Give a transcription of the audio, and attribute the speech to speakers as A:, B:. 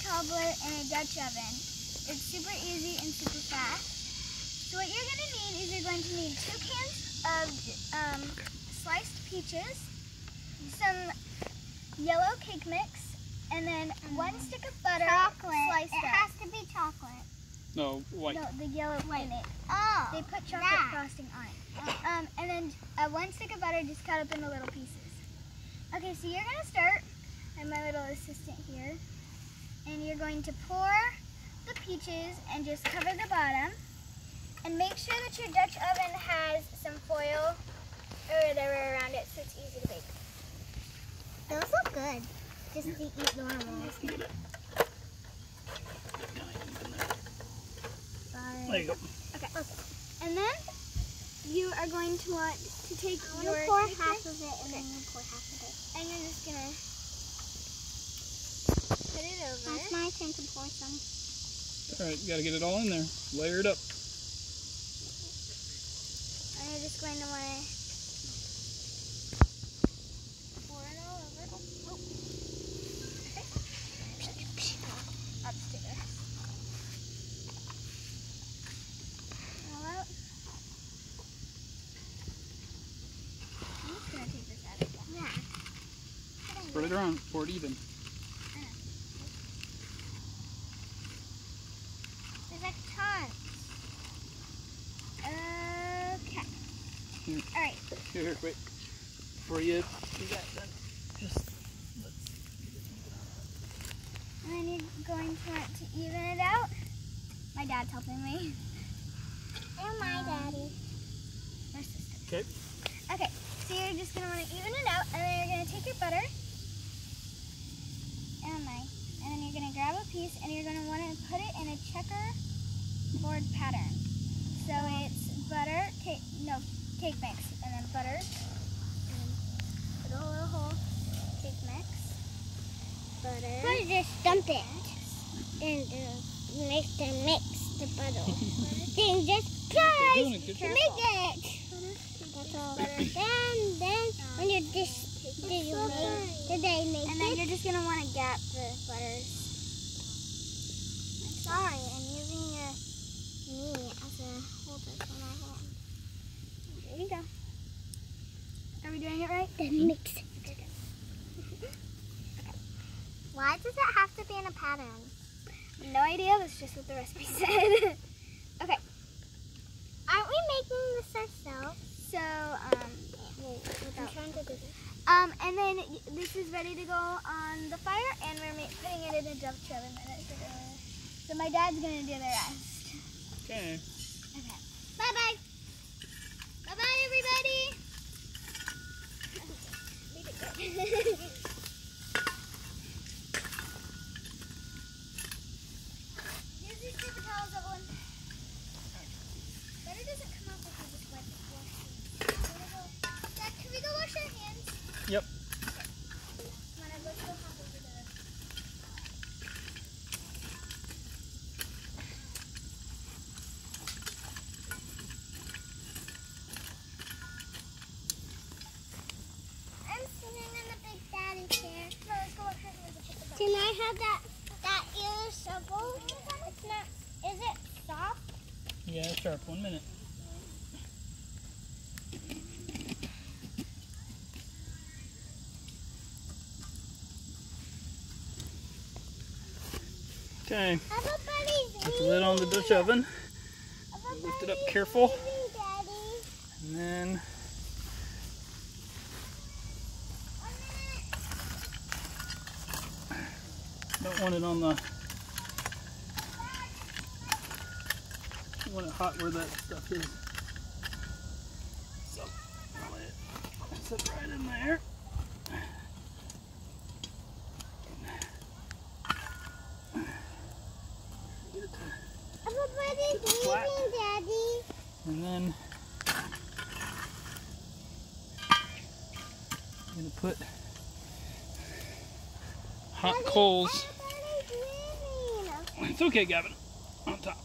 A: cobbler in a Dutch oven. It's super easy and super fast. So what you're going to need is you're going to need 2 cans of sliced peaches, some yellow cake mix, and then 1 stick of butter sliced up. It has to be chocolate.
B: No, white.
A: No, the yellow in it.
C: Oh,
A: they put chocolate frosting on it. And then 1 stick of butter just cut up into little pieces. Okay, so you're going to start. I'm my little assistant here. And you're going to pour the peaches and just cover the bottom. And make sure that your Dutch oven has some foil or whatever around it so it's easy to bake.
C: Those look good. Just to eat normal.
B: There you go.
A: Okay. And then you are going to want to take your
C: pour half of it and then you pour half of it.
A: And you're just gonna put it over.
C: That's my turn to pour some.
B: Alright, you gotta get it all in there. Layer it up.
A: And you're just going to want to pour it all over. Oh. Okay. Upstairs. All out. I'm just going to take this out again.
C: Yeah.
B: Spread it around. Pour it even.
A: There's like tons. Okay.
B: Here.
A: All right.
B: Here, wait. Before you do that, then just
A: And then you're going to want to even it out. My dad's helping me.
C: And my daddy.
A: My sister.
B: okay.
A: Okay, so you're just going to want to even it out, and then you're going to take your butter. And then you're going to grab a piece, and you're going to want to put it in a checkerboard pattern. So it's butter, cake mix, and then butter, and then put a little hole, cake mix, butter.
C: But just dump it and mix the butter. Then just try
B: doing it. Good
C: to
B: job.
C: make it. That's all. Then when you're did they make
A: And then you're just going to want to gap the butters.
C: Sorry, I'm using your knee as a holder for my hand.
A: There you go. Are we doing it right?
C: Then mix it. Why does it have to be in a pattern?
A: No idea, that's just what the recipe said. Okay,
C: Aren't we making this ourselves?
A: so,
C: I'm trying to do this.
A: and then this is ready to go on the fire, and we're putting it in a Dutch oven. So my dad's gonna do the rest.
B: Okay.
A: Okay. Bye-bye. Bye-bye, everybody. Use these paper towels, Evelyn. Butter doesn't come off if you just wipe the floor. Dad, can we go wash our hands?
B: Yep.
A: Come on, let's go hop over there.
C: I'm sitting in the Big Daddy chair.
A: No, let's go wash our hands and put the butter.
C: Can I have that ear shovel? It's not. Is it soft?
B: Yeah, it's sharp. 1 minute. Okay.
C: Everybody's
B: Put the lid on the Dutch oven. Lift it up careful.
C: Daddy.
B: And then don't want it on the, you want it hot where that stuff is. So let it sit right in there. Get it to
C: Everybody's
B: flat.
C: leaving, Daddy.
B: And then I'm going to put hot coals.
C: Everybody's leaving.
B: It's okay, Gavin. On top.